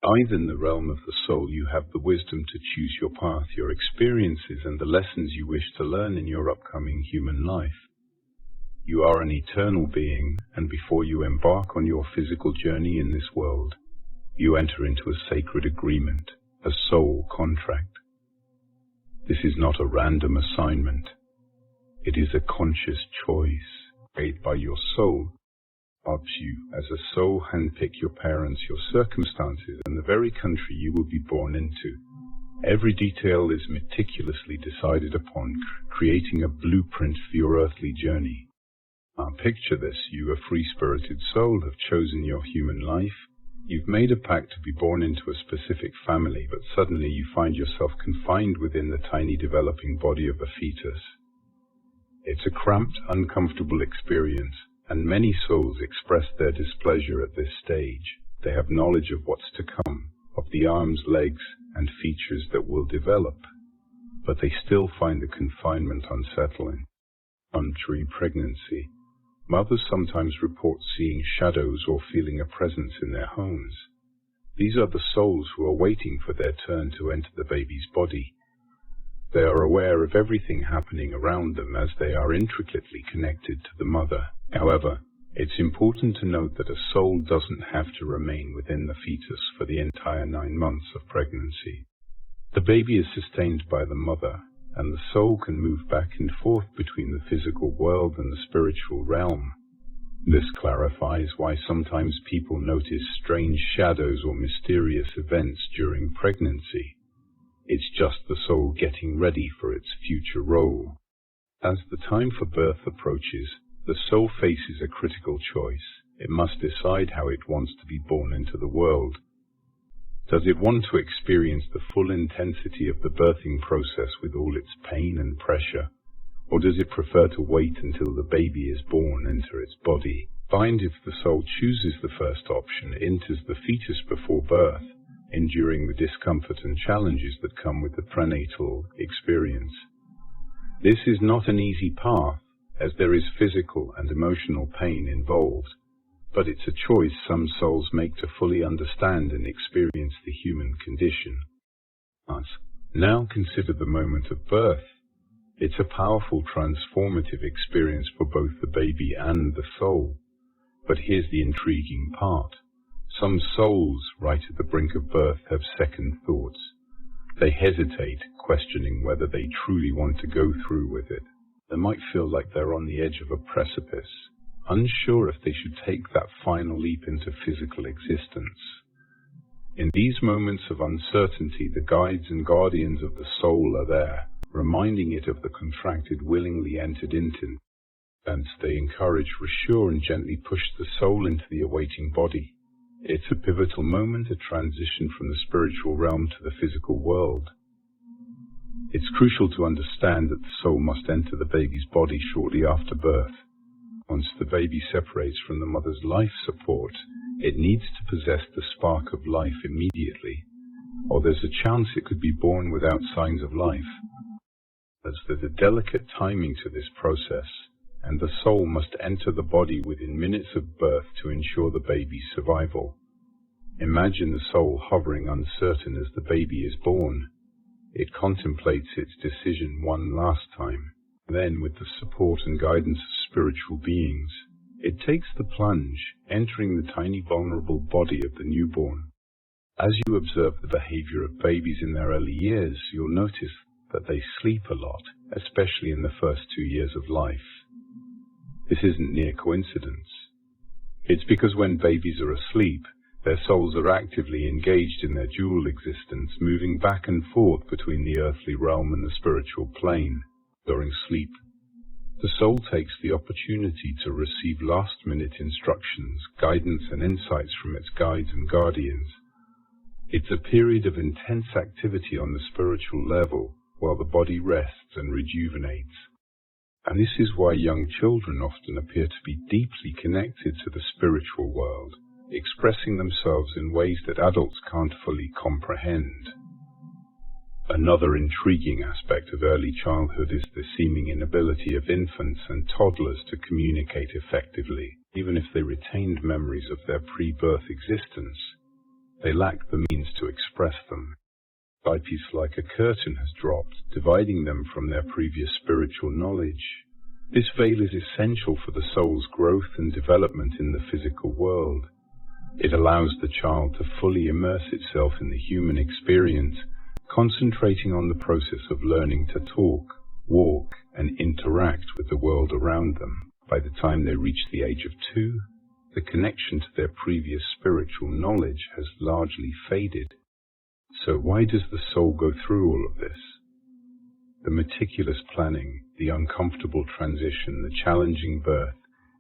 Either in the realm of the soul you have the wisdom to choose your path, your experiences, and the lessons you wish to learn in your upcoming human life. You are an eternal being, and before you embark on your physical journey in this world, you enter into a sacred agreement, a soul contract. This is not a random assignment. It is a conscious choice made by your soul. Helps you as a soul handpick your parents, your circumstances, and the very country you will be born into. Every detail is meticulously decided upon, creating a blueprint for your earthly journey. Now picture this: you, a free-spirited soul, have chosen your human life. You've made a pact to be born into a specific family, but suddenly you find yourself confined within the tiny developing body of a fetus. It's a cramped, uncomfortable experience, and many souls express their displeasure at this stage. They have knowledge of what's to come, of the arms, legs, and features that will develop, but they still find the confinement unsettling. During pregnancy, mothers sometimes report seeing shadows or feeling a presence in their homes. These are the souls who are waiting for their turn to enter the baby's body. They are aware of everything happening around them as they are intricately connected to the mother. However, it's important to note that a soul doesn't have to remain within the fetus for the entire 9 months of pregnancy. The baby is sustained by the mother, and the soul can move back and forth between the physical world and the spiritual realm. This clarifies why sometimes people notice strange shadows or mysterious events during pregnancy. It's just the soul getting ready for its future role. As the time for birth approaches, the soul faces a critical choice. It must decide how it wants to be born into the world. Does it want to experience the full intensity of the birthing process with all its pain and pressure, or does it prefer to wait until the baby is born into its body? Find if the soul chooses the first option, it enters the fetus before birth, enduring the discomfort and challenges that come with the prenatal experience. This is not an easy path, as there is physical and emotional pain involved, but it's a choice some souls make to fully understand and experience the human condition. Now consider the moment of birth. It's a powerful, transformative experience for both the baby and the soul. But here's the intriguing part. Some souls, right at the brink of birth, have second thoughts. They hesitate, questioning whether they truly want to go through with it. They might feel like they're on the edge of a precipice, unsure if they should take that final leap into physical existence. In these moments of uncertainty, the guides and guardians of the soul are there, reminding it of the contract it willingly entered into. And they encourage, reassure, and gently push the soul into the awaiting body. It's a pivotal moment, a transition from the spiritual realm to the physical world. It's crucial to understand that the soul must enter the baby's body shortly after birth. Once the baby separates from the mother's life support, it needs to possess the spark of life immediately, or there's a chance it could be born without signs of life. There's a delicate timing to this process, and the soul must enter the body within minutes of birth to ensure the baby's survival. Imagine the soul hovering uncertain as the baby is born. It contemplates its decision one last time. Then, with the support and guidance of spiritual beings, it takes the plunge, entering the tiny vulnerable body of the newborn. As you observe the behavior of babies in their early years, you'll notice that they sleep a lot, especially in the first 2 years of life. This isn't mere coincidence. It's because when babies are asleep, their souls are actively engaged in their dual existence, moving back and forth between the earthly realm and the spiritual plane. During sleep, the soul takes the opportunity to receive last-minute instructions, guidance, and insights from its guides and guardians. It's a period of intense activity on the spiritual level, while the body rests and rejuvenates. And this is why young children often appear to be deeply connected to the spiritual world, expressing themselves in ways that adults can't fully comprehend. Another intriguing aspect of early childhood is the seeming inability of infants and toddlers to communicate effectively. Even if they retained memories of their pre-birth existence, They lack the means to express them. It's like a curtain has dropped, dividing them from their previous spiritual knowledge. This veil is essential for the soul's growth and development in the physical world. It allows the child to fully immerse itself in the human experience, concentrating on the process of learning to talk, walk, and interact with the world around them. By the time they reach the age of 2, the connection to their previous spiritual knowledge has largely faded. So why does the soul go through all of this? The meticulous planning, the uncomfortable transition, the challenging birth,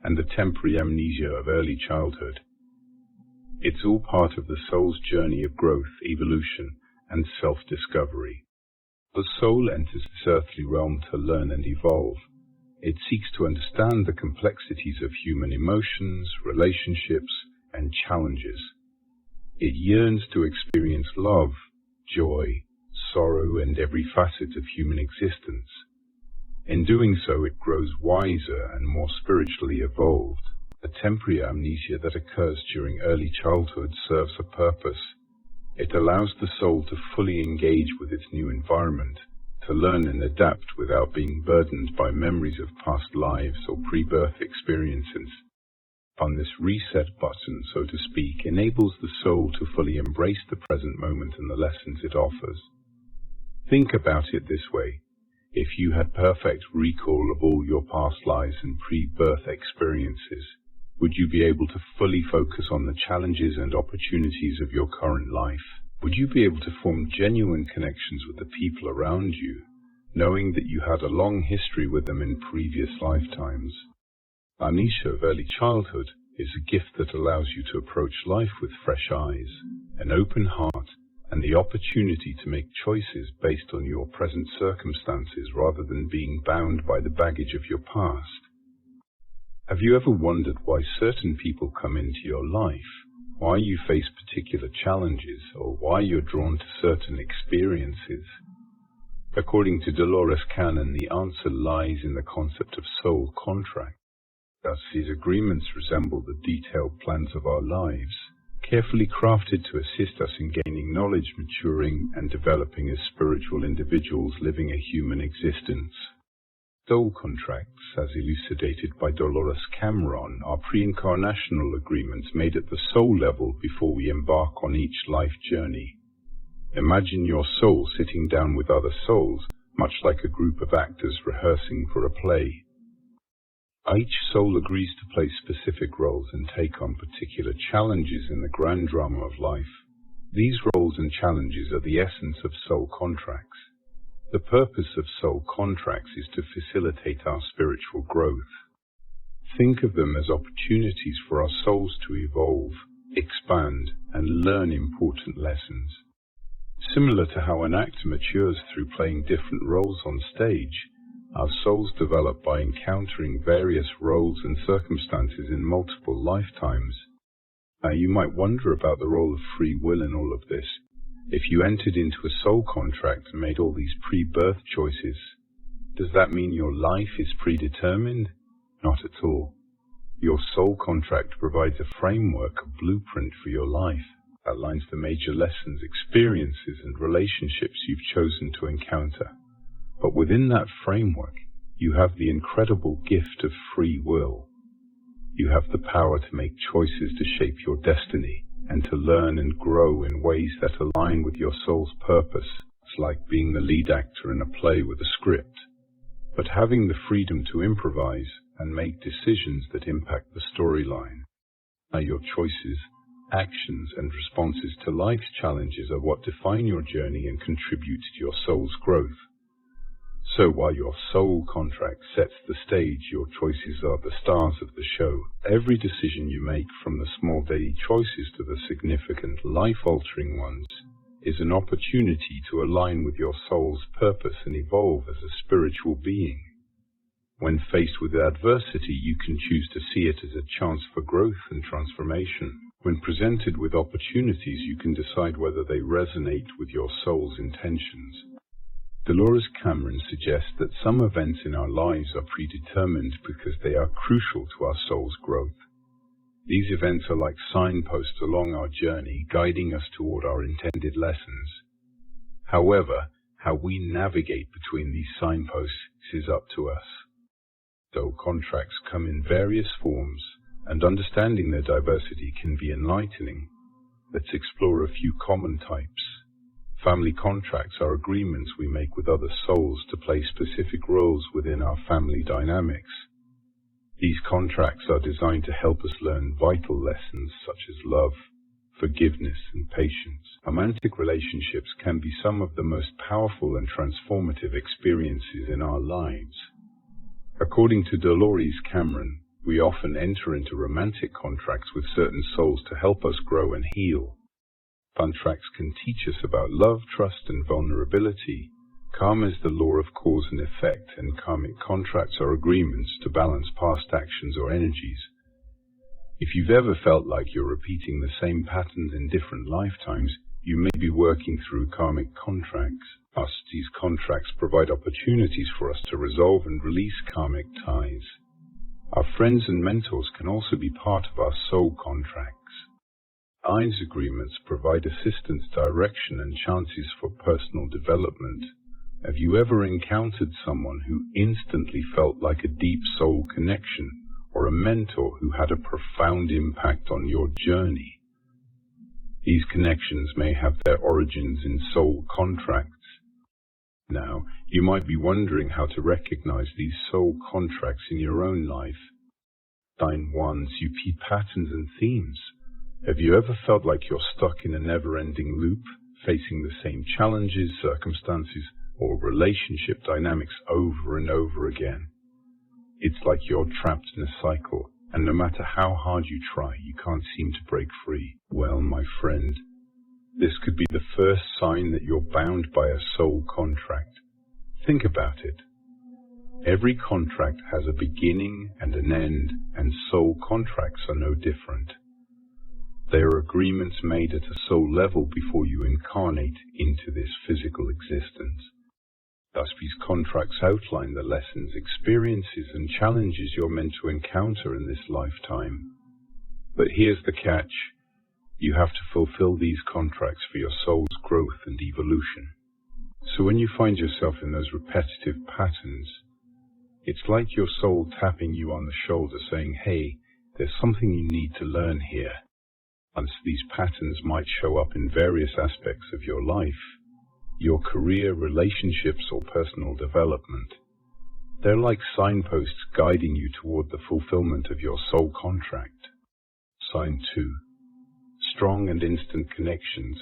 and the temporary amnesia of early childhood. It's all part of the soul's journey of growth, evolution, and self-discovery. The soul enters this earthly realm to learn and evolve. It seeks to understand the complexities of human emotions, relationships, and challenges. It yearns to experience love, joy, sorrow, and every facet of human existence. In doing so, it grows wiser and more spiritually evolved. The temporary amnesia that occurs during early childhood serves a purpose. It allows the soul to fully engage with its new environment, to learn and adapt without being burdened by memories of past lives or pre-birth experiences. On this reset button, so to speak, enables the soul to fully embrace the present moment and the lessons it offers. Think about it this way. If you had perfect recall of all your past lives and pre-birth experiences, would you be able to fully focus on the challenges and opportunities of your current life? Would you be able to form genuine connections with the people around you, knowing that you had a long history with them in previous lifetimes? Amnesia of early childhood is a gift that allows you to approach life with fresh eyes, an open heart, and the opportunity to make choices based on your present circumstances rather than being bound by the baggage of your past. Have you ever wondered why certain people come into your life, why you face particular challenges, or why you're drawn to certain experiences? According to Dolores Cannon, the answer lies in the concept of soul contract. Thus, these agreements resemble the detailed plans of our lives, carefully crafted to assist us in gaining knowledge, maturing, and developing as spiritual individuals living a human existence. Soul contracts, as elucidated by Dolores Cannon, are pre-incarnational agreements made at the soul level before we embark on each life journey. Imagine your soul sitting down with other souls, much like a group of actors rehearsing for a play. Each soul agrees to play specific roles and take on particular challenges in the grand drama of life. These roles and challenges are the essence of soul contracts. The purpose of soul contracts is to facilitate our spiritual growth. Think of them as opportunities for our souls to evolve, expand, and learn important lessons. Similar to how an actor matures through playing different roles on stage, our souls develop by encountering various roles and circumstances in multiple lifetimes. Now, you might wonder about the role of free will in all of this. If you entered into a soul contract and made all these pre-birth choices, does that mean your life is predetermined? Not at all. Your soul contract provides a framework, a blueprint for your life, outlines the major lessons, experiences, and relationships you've chosen to encounter. But within that framework, you have the incredible gift of free will. You have the power to make choices to shape your destiny and to learn and grow in ways that align with your soul's purpose. It's like being the lead actor in a play with a script, but having the freedom to improvise and make decisions that impact the storyline. Now, your choices, actions, and responses to life's challenges are what define your journey and contribute to your soul's growth. So while your soul contract sets the stage, your choices are the stars of the show. Every decision you make, from the small daily choices to the significant life-altering ones, is an opportunity to align with your soul's purpose and evolve as a spiritual being. When faced with adversity, you can choose to see it as a chance for growth and transformation. When presented with opportunities, you can decide whether they resonate with your soul's intentions. Dolores Cannon suggests that some events in our lives are predetermined because they are crucial to our soul's growth. These events are like signposts along our journey, guiding us toward our intended lessons. However, how we navigate between these signposts is up to us. Soul contracts come in various forms, and understanding their diversity can be enlightening. Let's explore a few common types. Family contracts are agreements we make with other souls to play specific roles within our family dynamics. These contracts are designed to help us learn vital lessons such as love, forgiveness, and patience. Romantic relationships can be some of the most powerful and transformative experiences in our lives. According to Dolores Cannon, we often enter into romantic contracts with certain souls to help us grow and heal. Contracts can teach us about love, trust, and vulnerability. Karma is the law of cause and effect, and karmic contracts are agreements to balance past actions or energies. If you've ever felt like you're repeating the same patterns in different lifetimes, you may be working through karmic contracts. These contracts provide opportunities for us to resolve and release karmic ties. Our friends and mentors can also be part of our soul contracts. Alliance agreements provide assistance, direction, and chances for personal development. Have you ever encountered someone who instantly felt like a deep soul connection, or a mentor who had a profound impact on your journey? These connections may have their origins in soul contracts. Now, you might be wondering how to recognize these soul contracts in your own life. Sign 1's repeat patterns and themes. Have you ever felt like you're stuck in a never-ending loop, facing the same challenges, circumstances, or relationship dynamics over and over again? It's like you're trapped in a cycle, and no matter how hard you try, you can't seem to break free. Well, my friend, this could be the first sign that you're bound by a soul contract. Think about it. Every contract has a beginning and an end, and soul contracts are no different. They are agreements made at a soul level before you incarnate into this physical existence. Thus, these contracts outline the lessons, experiences, and challenges you're meant to encounter in this lifetime. But here's the catch. You have to fulfill these contracts for your soul's growth and evolution. So when you find yourself in those repetitive patterns, it's like your soul tapping you on the shoulder saying, hey, there's something you need to learn here. Once these patterns might show up in various aspects of your life, your career, relationships, or personal development. They're like signposts guiding you toward the fulfillment of your soul contract. Sign 2. Strong and instant connections.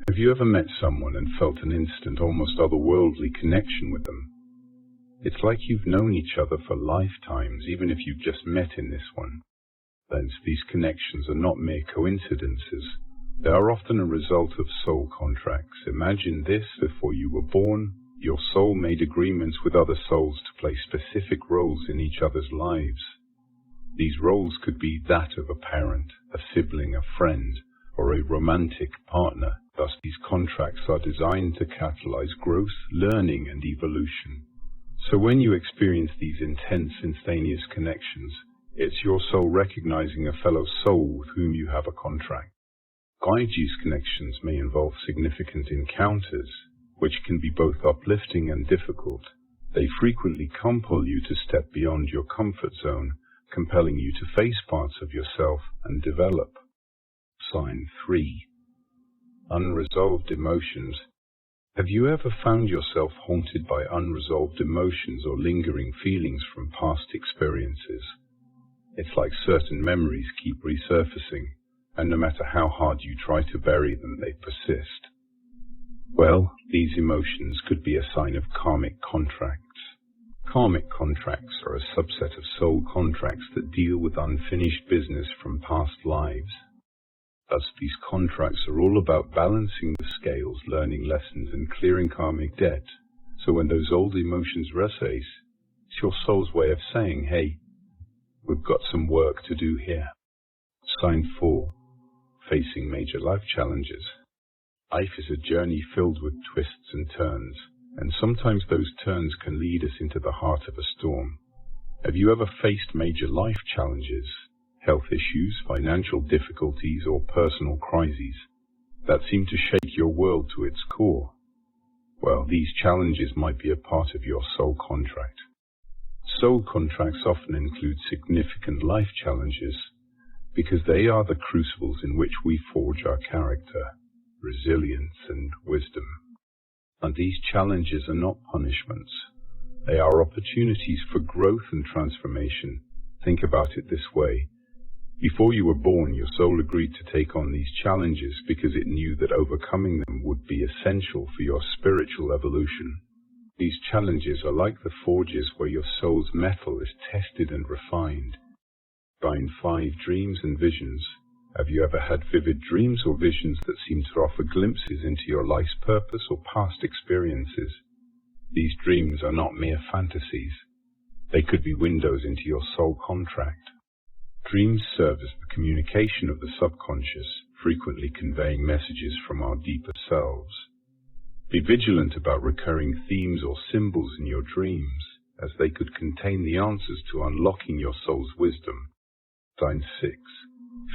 Have you ever met someone and felt an instant, almost otherworldly connection with them? It's like you've known each other for lifetimes, even if you've just met in this one. Hence, these connections are not mere coincidences. They are often a result of soul contracts. Imagine this: before you were born, your soul made agreements with other souls to play specific roles in each other's lives. These roles could be that of a parent, a sibling, a friend, or a romantic partner. Thus, these contracts are designed to catalyze growth, learning, and evolution. So when you experience these intense, instantaneous connections, it's your soul recognizing a fellow soul with whom you have a contract. These connections may involve significant encounters, which can be both uplifting and difficult. They frequently compel you to step beyond your comfort zone, compelling you to face parts of yourself and develop. Sign 3. Unresolved emotions. Have you ever found yourself haunted by unresolved emotions or lingering feelings from past experiences? It's like certain memories keep resurfacing, and no matter how hard you try to bury them, they persist. Well, these emotions could be a sign of karmic contracts. Karmic contracts are a subset of soul contracts that deal with unfinished business from past lives. Thus, these contracts are all about balancing the scales, learning lessons, and clearing karmic debt. So when those old emotions resurface, it's your soul's way of saying, hey, we've got some work to do here. Sign 4. Facing major life challenges. Life is a journey filled with twists and turns, and sometimes those turns can lead us into the heart of a storm. Have you ever faced major life challenges? health issues, financial difficulties, or personal crises that seem to shake your world to its core. Well, these challenges might be a part of your soul contract. Soul contracts often include significant life challenges because they are the crucibles in which we forge our character, resilience, and wisdom. And these challenges are not punishments. They are opportunities for growth and transformation. Think about it this way. Before you were born, your soul agreed to take on these challenges because it knew that overcoming them would be essential for your spiritual evolution. These challenges are like the forges where your soul's metal is tested and refined. Sign 5, dreams and visions. Have you ever had vivid dreams or visions that seem to offer glimpses into your life's purpose or past experiences? These dreams are not mere fantasies. They could be windows into your soul contract. Dreams serve as the communication of the subconscious, frequently conveying messages from our deeper selves. Be vigilant about recurring themes or symbols in your dreams, as they could contain the answers to unlocking your soul's wisdom. Sign 6.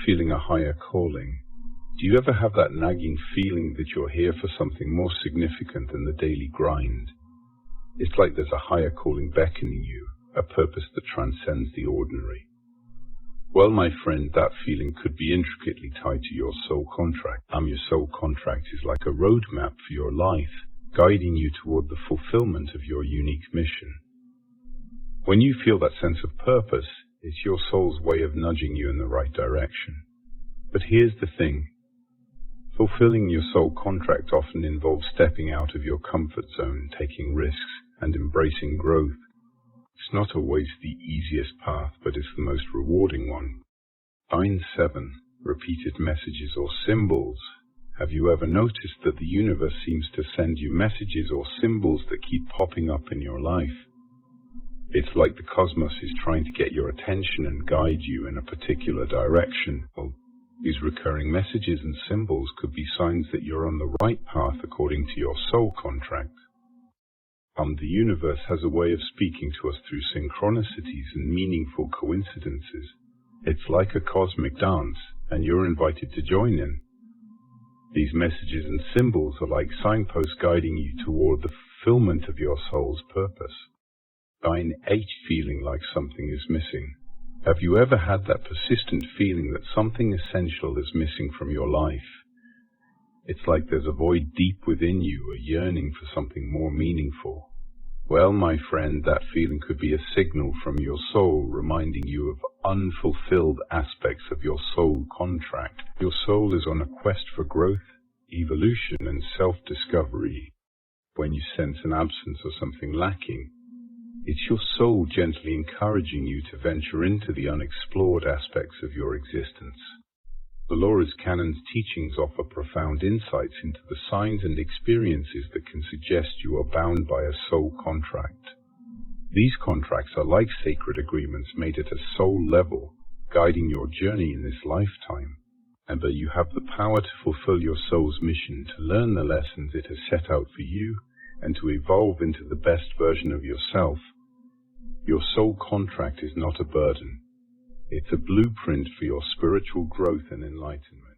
Feeling a higher calling. Do you ever have that nagging feeling that you're here for something more significant than the daily grind? It's like there's a higher calling beckoning you, a purpose that transcends the ordinary. Well, my friend, that feeling could be intricately tied to your soul contract. Your soul contract is like a roadmap for your life, guiding you toward the fulfillment of your unique mission. When you feel that sense of purpose, it's your soul's way of nudging you in the right direction. But here's the thing. Fulfilling your soul contract often involves stepping out of your comfort zone, taking risks, and embracing growth. It's not always the easiest path, but it's the most rewarding one. Sign 7. Repeated messages or symbols. Have you ever noticed that the universe seems to send you messages or symbols that keep popping up in your life? It's like the cosmos is trying to get your attention and guide you in a particular direction. Well, these recurring messages and symbols could be signs that you're on the right path according to your soul contract. The universe has a way of speaking to us through synchronicities and meaningful coincidences. It's like a cosmic dance, and you're invited to join in. These messages and symbols are like signposts guiding you toward the fulfillment of your soul's purpose. Sign 8. Feeling like something is missing. Have you ever had that persistent feeling that something essential is missing from your life? It's like there's a void deep within you, a yearning for something more meaningful. Well, my friend, that feeling could be a signal from your soul reminding you of unfulfilled aspects of your soul contract. Your soul is on a quest for growth, evolution, and self-discovery. When you sense an absence or something lacking, it's your soul gently encouraging you to venture into the unexplored aspects of your existence. Dolores Cannon's teachings offer profound insights into the signs and experiences that can suggest you are bound by a soul contract. These contracts are like sacred agreements made at a soul level, guiding your journey in this lifetime. And that you have the power to fulfill your soul's mission, to learn the lessons it has set out for you, and to evolve into the best version of yourself. Your soul contract is not a burden. It's a blueprint for your spiritual growth and enlightenment.